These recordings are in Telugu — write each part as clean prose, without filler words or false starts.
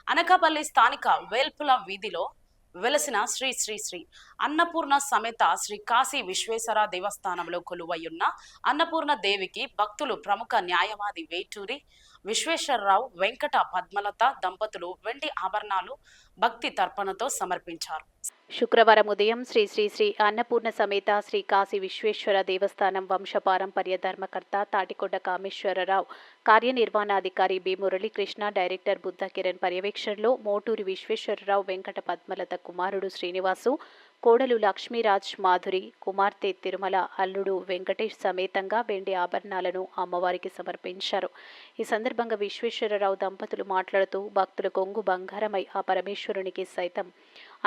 అనకాపల్లి స్థానిక వేల్పుల వీధిలో వెలసిన శ్రీ శ్రీ శ్రీ అన్నపూర్ణ సమేత శ్రీ కాశీ విశ్వేశ్వర దేవస్థానంలో కొలువయ్యున్న అన్నపూర్ణ దేవికి భక్తులు ప్రముఖ న్యాయవాది వేటూరి విశ్వేశ్వరరావు వెంకట పద్మలత దంపతులు వెండి ఆభరణాలు భక్తి తర్పణతో సమర్పించారు. శుక్రవారం ఉదయం శ్రీ శ్రీ శ్రీ అన్నపూర్ణ సమేత శ్రీ కాశీ విశ్వేశ్వర దేవస్థానం వంశపారంపర్య ధర్మకర్త తాటికొండ కామేశ్వరరావు, కార్యనిర్వహణాధికారి బి మురళీకృష్ణ, డైరెక్టర్ బుద్ధ కిరణ్ పర్యవేక్షణలో మోటూరి విశ్వేశ్వరరావు వెంకట పద్మలత కుమారుడు శ్రీనివాసు, కోడలు లక్ష్మీరాజ్ మాధురి, కుమార్తె తిరుమల, అల్లుడు వెంకటేష్ సమేతంగా వెండి ఆభరణాలను అమ్మవారికి సమర్పించారు. ఈ సందర్భంగా విశ్వేశ్వరరావు దంపతులు మాట్లాడుతూ భక్తుల కొంగు బంగారమై ఆ పరమేశ్వరునికి సైతం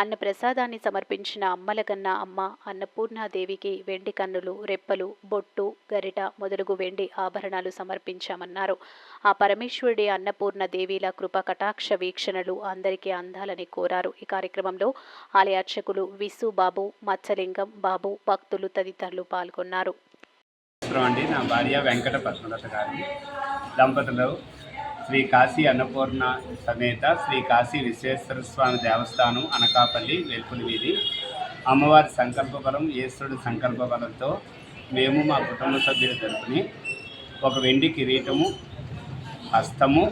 అన్న ప్రసాదాన్ని సమర్పించిన అమ్మలగన్న అమ్మ అన్నపూర్ణాదేవికి వెండి కన్నులు, రెప్పలు, బొట్టు, గరిట మొదలగు వెండి ఆభరణాలు సమర్పించామన్నారు. ఆ పరమేశ్వరుడి అన్నపూర్ణ దేవిల కృప కటాక్ష వీక్షణలు అందరికీ అందాలని కోరారు. ఈ కార్యక్రమంలో ఆలయ అర్చకులు విసు బాబు, మత్స్యలింగం బాబు, భక్తులు తదితరులు పాల్గొన్నారు. నా భార్య వెంకట పద్మలత గారు దంపతులు శ్రీ కాశీ అన్నపూర్ణ సమేత శ్రీ కాశీ విశ్వేశ్వర స్వామి దేవస్థానం అనకాపల్లి వేల్పుల వీధి. అమ్మవారి సంకల్పబలం, ఈశ్వరుడి సంకల్పబలంతో మేము మా కుటుంబ సభ్యుల తరపుని ఒక వెండి కిరీటము, హస్తము,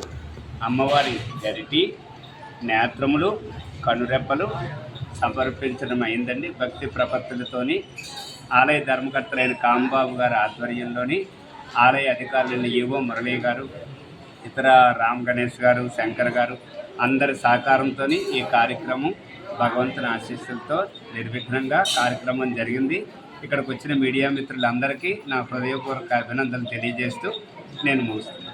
అమ్మవారి గరిటి, నేత్రములు, కనురెప్పలు సమర్పించడం అయిందండి. భక్తి ప్రపత్తులతోని ఆలయ ధర్మకర్తలైన కాంబాబు గారి ఆధ్వర్యంలోని ఆలయ అధికారులైన ఈవో మురళీ గారు, ఇతర రామ్ గణేష్ గారు, శంకర్ గారు అందరి సహకారంతో ఈ కార్యక్రమం భగవంతుని ఆశీస్సులతో నిర్విఘ్నంగా కార్యక్రమం జరిగింది. ఇక్కడికి వచ్చిన మీడియా మిత్రులందరికీ నా హృదయపూర్వక అభినందనలు తెలియజేస్తూ నేను ముగిస్తున్నాను.